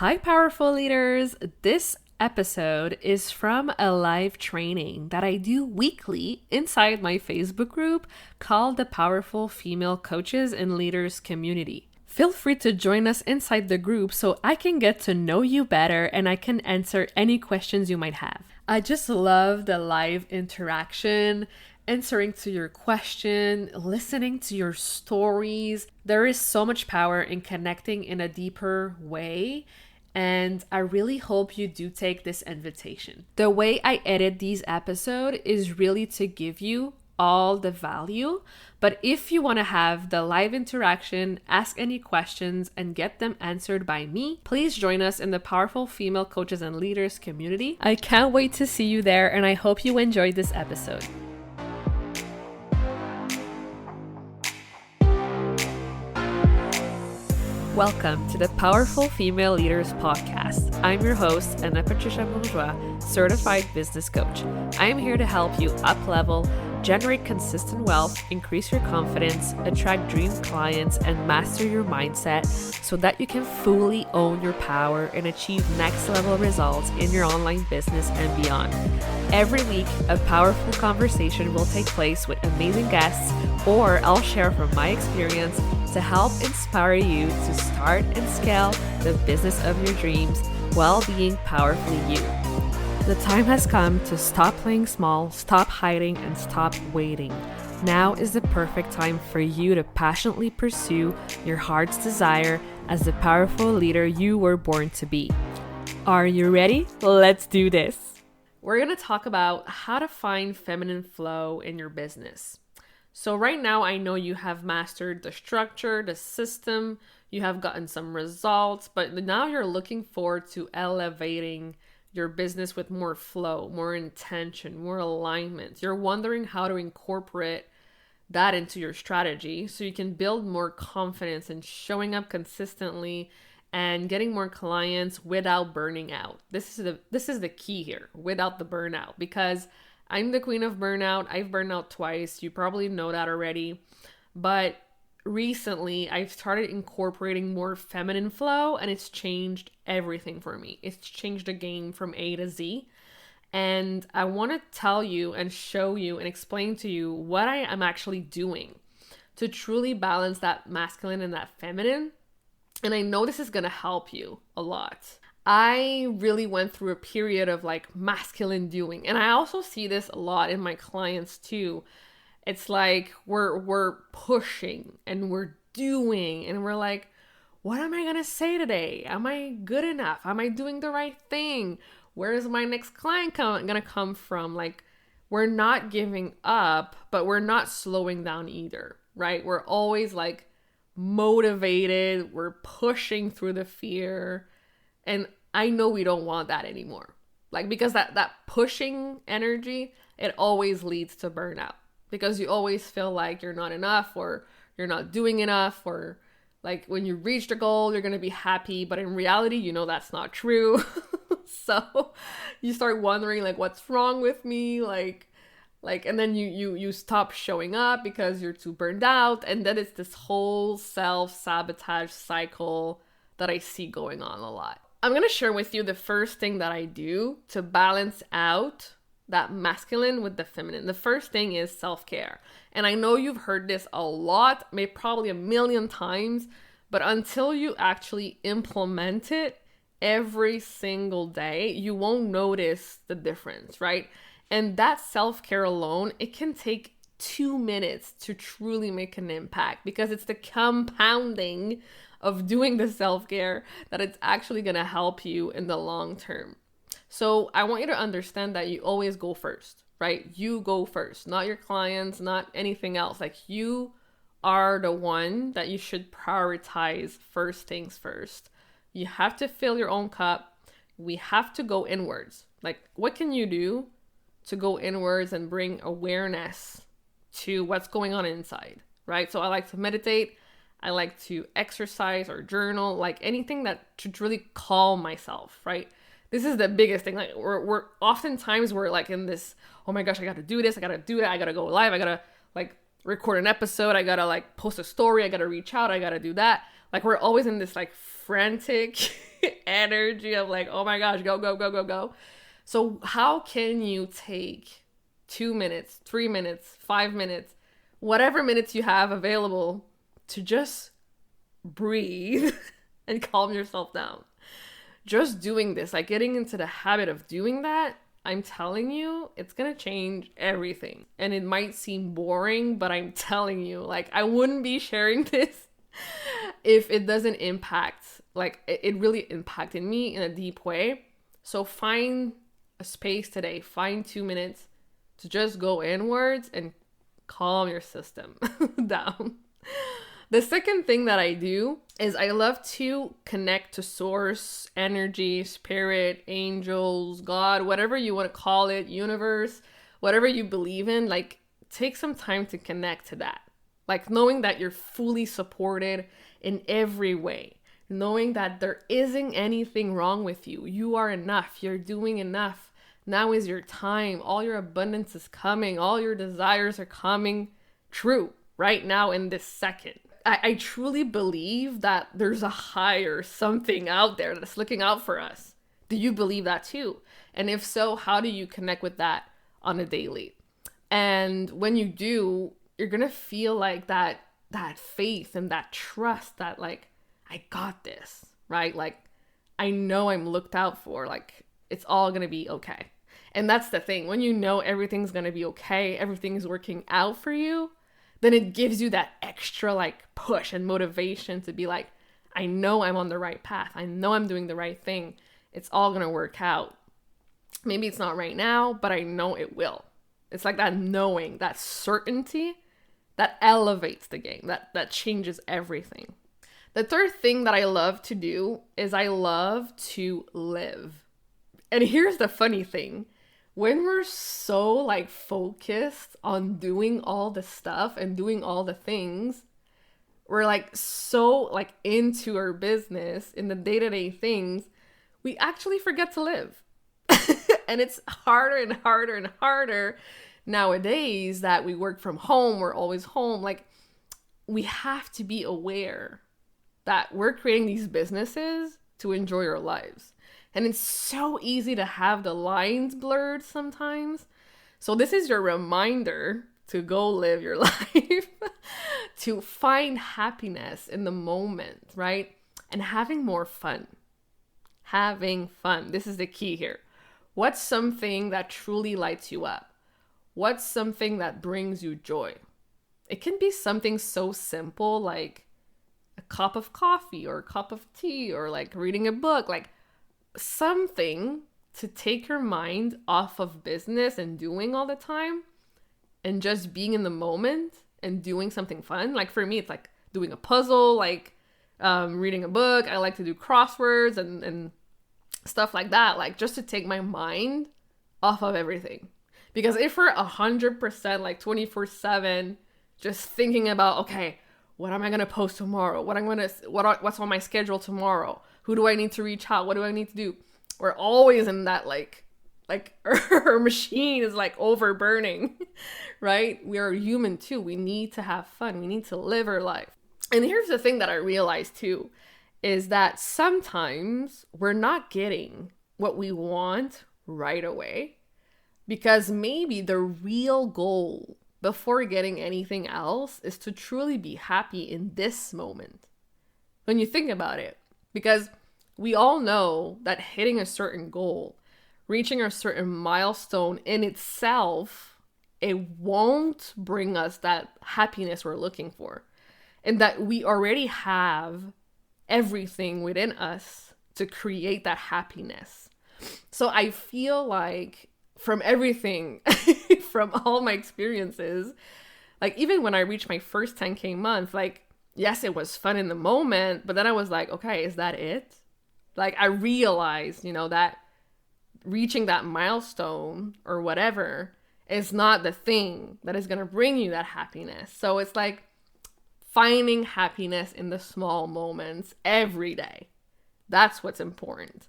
Hi, powerful leaders. This episode is from a live training that I do weekly inside my Facebook group called the Powerful Female Coaches and Leaders Community. Feel free to join us inside the group so I can get to know you better and I can answer any questions you might have. I just love the live interaction, answering to your question, listening to your stories. There is so much power in connecting in a deeper way, and I really hope you do take this invitation. The way I edit these episodes is really to give you all the value, but if you want to have the live interaction, ask any questions, and get them answered by me, please join us in the Powerful Female Coaches and Leaders community. I can't wait to see you there, and I hope you enjoyed this episode. Welcome to the Powerful Female Leaders Podcast. I'm your host, Anna Patricia Bourgeois, certified business coach. I am here to help you up-level, generate consistent wealth, increase your confidence, attract dream clients, and master your mindset so that you can fully own your power and achieve next-level results in your online business and beyond. Every week, a powerful conversation will take place with amazing guests, or I'll share from my experience to help inspire you to start and scale the business of your dreams while being powerfully you. The time has come to stop playing small, stop hiding, and stop waiting. Now is the perfect time for you to passionately pursue your heart's desire as the powerful leader you were born to be. Are you ready? Let's do this. We're going to talk about how to find feminine flow in your business. So right now, I know you have mastered the structure, the system, you have gotten some results, but now you're looking forward to elevating your business with more flow, more intention, more alignment. You're wondering how to incorporate that into your strategy so you can build more confidence in showing up consistently and getting more clients without burning out. This is the key here, without the burnout, because I'm the queen of burnout. I've burned out twice. You probably know that already. But recently, I've started incorporating more feminine flow, and it's changed everything for me. It's changed the game from A to Z. And I want to tell you and show you and explain to you what I am actually doing to truly balance that masculine and that feminine. And I know this is going to help you a lot. I really went through a period of like masculine doing. And I also see this a lot in my clients too. It's like we're pushing and we're doing and we're like, what am I going to say today? Am I good enough? Am I doing the right thing? Where is my next client going to come from? Like, we're not giving up, but we're not slowing down either, right? We're always like motivated. We're pushing through the fear. And I know we don't want that anymore. Like, because that pushing energy, it always leads to burnout. Because you always feel like you're not enough or you're not doing enough, or like when you reach the goal, you're going to be happy. But in reality, you know that's not true. So you start wondering like, what's wrong with me? Like, and then you stop showing up because you're too burned out. And then it's this whole self-sabotage cycle that I see going on a lot. I'm going to share with you the first thing that I do to balance out that masculine with the feminine. The first thing is self-care. And I know you've heard this a lot, maybe probably a million times, but until you actually implement it every single day, you won't notice the difference, right? And that self-care alone, it can take 2 minutes to truly make an impact, because it's the compounding of doing the self-care that it's actually going to help you in the long term. So I want you to understand that you always go first, right? You go first, not your clients, not anything else. Like, you are the one that you should prioritize first things first. You have to fill your own cup. We have to go inwards. Like, what can you do to go inwards and bring awareness to what's going on inside, right? So I like to meditate. I like to exercise or journal, like anything that should really calm myself, right? This is the biggest thing. Like, we're oftentimes we're like in this, oh my gosh, I got to do this. I got to do that. I got to go live. I got to like record an episode. I got to like post a story. I got to reach out. I got to do that. Like we're always in this like frantic energy of like, oh my gosh, go, go, go, go, go. So how can you take 2 minutes, 3 minutes, 5 minutes, whatever minutes you have available to just breathe and calm yourself down? Just doing this, like getting into the habit of doing that, I'm telling you, it's gonna change everything. And it might seem boring, but I'm telling you, like I wouldn't be sharing this if it doesn't impact, like it really impacted me in a deep way. So find a space today, find 2 minutes to just go inwards and calm your system down. The second thing that I do is I love to connect to source, energy, spirit, angels, God, whatever you want to call it, universe, whatever you believe in. Like take some time to connect to that. Like knowing that you're fully supported in every way, knowing that there isn't anything wrong with you. You are enough. You're doing enough. Now is your time. All your abundance is coming. All your desires are coming true right now in this second. I truly believe that there's a higher something out there that's looking out for us. Do you believe that too? And if so, how do you connect with that on a daily? And when you do, you're going to feel like that faith and that trust that like, I got this, right? Like, I know I'm looked out for. Like, it's all going to be okay. And that's the thing. When you know everything's going to be okay, everything's working out for you, then it gives you that extra like push and motivation to be like, I know I'm on the right path. I know I'm doing the right thing. It's all going to work out. Maybe it's not right now, but I know it will. It's like that knowing, that certainty that elevates the game, that changes everything. The third thing that I love to do is I love to live. And here's the funny thing. When we're so like focused on doing all the stuff and doing all the things, we're like so like into our business in the day-to-day things, we actually forget to live. And it's harder and harder and harder nowadays that we work from home, we're always home. Like we have to be aware that we're creating these businesses to enjoy our lives. And it's so easy to have the lines blurred sometimes. So this is your reminder to go live your life, to find happiness in the moment, right? And having more fun. Having fun. This is the key here. What's something that truly lights you up? What's something that brings you joy? It can be something so simple like a cup of coffee or a cup of tea or like reading a book, like something to take your mind off of business and doing all the time and just being in the moment and doing something fun. Like for me, it's like doing a puzzle, like reading a book. I like to do crosswords and stuff like that, like just to take my mind off of everything. Because if we're 100% like 24/7 just thinking about, okay, what am I going to post tomorrow? What's on my schedule tomorrow? Who do I need to reach out? What do I need to do? We're always in that like our machine is like overburning, right? We are human too. We need to have fun. We need to live our life. And here's the thing that I realized too, is that sometimes we're not getting what we want right away because maybe the real goal before getting anything else is to truly be happy in this moment. When you think about it, because we all know that hitting a certain goal, reaching a certain milestone in itself, it won't bring us that happiness we're looking for. And that we already have everything within us to create that happiness. So I feel like from everything, from all my experiences, like even when I reached my first 10K month, like, yes, it was fun in the moment, but then I was like, okay, is that it? Like I realized, that reaching that milestone or whatever is not the thing that is going to bring you that happiness. So it's like finding happiness in the small moments every day. That's what's important.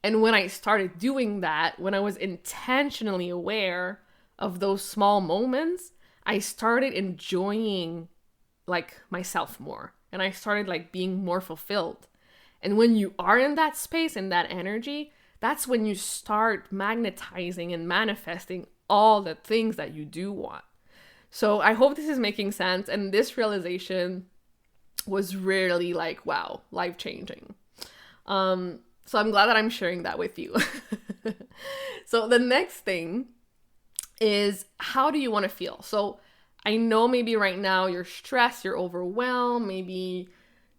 And when I started doing that, when I was intentionally aware of those small moments, I started enjoying like myself more. and I started like being more fulfilled. And when you are in that space and that energy, that's when you start magnetizing and manifesting all the things that you do want. So I hope this is making sense. And this realization was really like, wow, life-changing. So I'm glad that I'm sharing that with you. So the next thing is, how do you want to feel? So I know maybe right now you're stressed, you're overwhelmed, maybe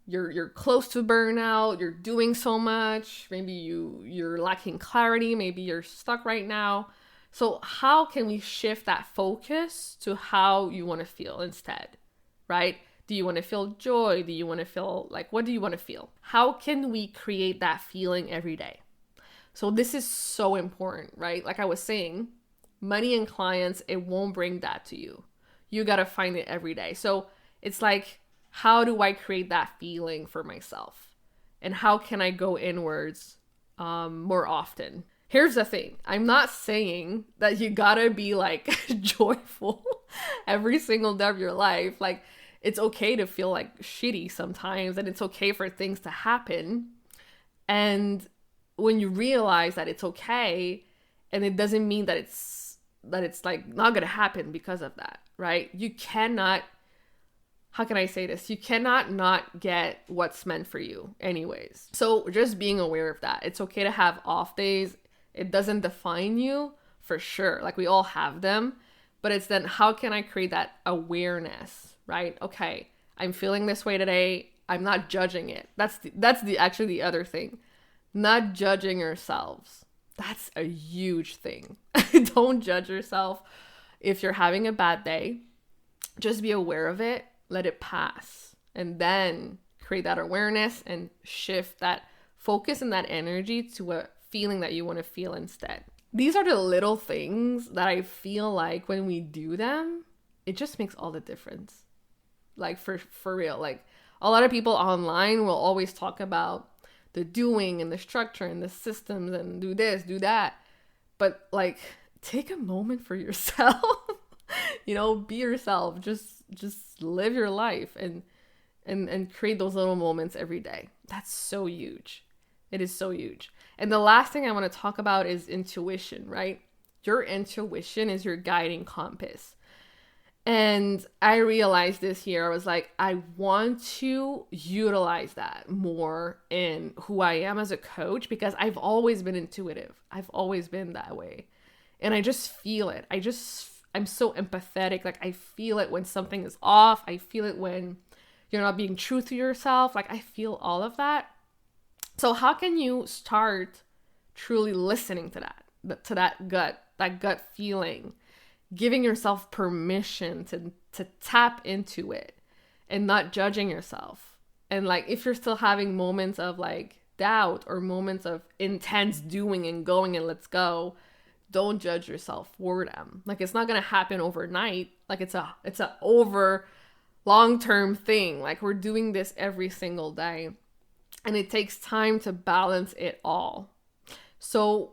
you're close to burnout, you're doing so much, maybe you're lacking clarity, maybe you're stuck right now. So how can we shift that focus to how you want to feel instead, right? Do you want to feel joy? Do you want to feel like, what do you want to feel? How can we create that feeling every day? So this is so important, right? Like I was saying, money and clients, it won't bring that to you. You got to find it every day. So it's like, how do I create that feeling for myself? And how can I go inwards more often? Here's the thing. I'm not saying that you gotta be like joyful every single day of your life. Like, it's okay to feel like shitty sometimes, and it's okay for things to happen. And when you realize that it's okay, and it doesn't mean that it's like not gonna happen because of that, right? You cannot, how can I say this? You cannot not get what's meant for you anyways. So just being aware of that. It's okay to have off days. It doesn't define you, for sure. Like, we all have them, but it's then, how can I create that awareness, right? Okay, I'm feeling this way today. I'm not judging it. That's actually the other thing. Not judging yourselves. That's a huge thing. Don't judge yourself. If you're having a bad day, just be aware of it, let it pass, and then create that awareness and shift that focus and that energy to a feeling that you want to feel instead. These are the little things that I feel like when we do them, it just makes all the difference. Like, for real. Like, a lot of people online will always talk about the doing and the structure and the systems and do this, do that. But like, take a moment for yourself. Be yourself. Just live your life and create those little moments every day. That's so huge. It is so huge. And the last thing I want to talk about is intuition, right? Your intuition is your guiding compass. And I realized this year, I was like, I want to utilize that more in who I am as a coach, because I've always been intuitive. I've always been that way. And I just feel it. I'm so empathetic. Like, I feel it when something is off. I feel it when you're not being true to yourself. Like, I feel all of that. So how can you start truly listening to that gut feeling, giving yourself permission to tap into it and not judging yourself? And like, if you're still having moments of like doubt or moments of intense doing and going and let's go, don't judge yourself for them. Like, it's not going to happen overnight. Like, it's a over long-term thing. Like, we're doing this every single day. And it takes time to balance it all. So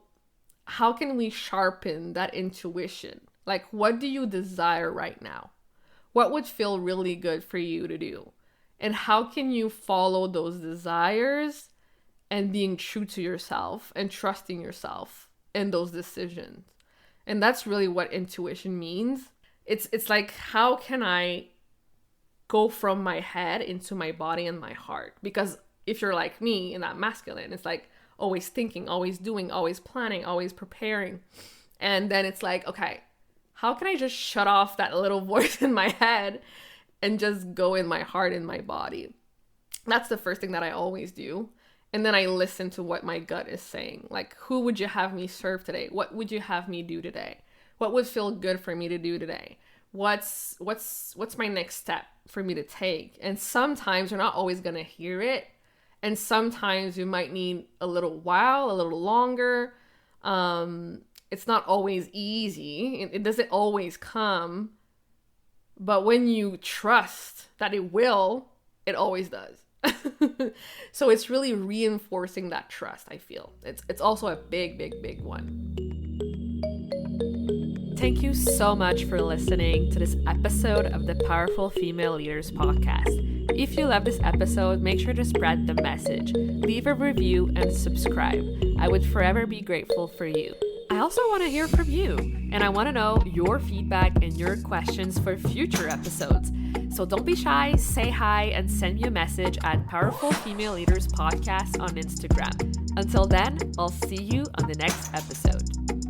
how can we sharpen that intuition? Like, what do you desire right now? What would feel really good for you to do? And how can you follow those desires and being true to yourself and trusting yourself in those decisions? And that's really what intuition means. It's like, how can I go from my head into my body and my heart? Because if you're like me in that masculine, it's like always thinking, always doing, always planning, always preparing. And then it's like, okay, how can I just shut off that little voice in my head and just go in my heart and my body? That's the first thing that I always do. And then I listen to what my gut is saying. Like, who would you have me serve today? What would you have me do today? What would feel good for me to do today? What's my next step for me to take? And sometimes you're not always going to hear it. And sometimes you might need a little while, a little longer. It's not always easy. It doesn't always come. But when you trust that it will, it always does. So it's really reinforcing that trust, I feel. It's also a big, big, big one. thank you so much for listening to this episode of the Powerful Female Leaders podcast. If you love this episode, make sure to spread the message, leave a review, and subscribe. I would forever be grateful for you. I also want to hear from you, and I want to know your feedback and your questions for future episodes. So don't be shy, say hi, and send me a message at Powerful Female Leaders Podcast on Instagram. Until then, I'll see you on the next episode.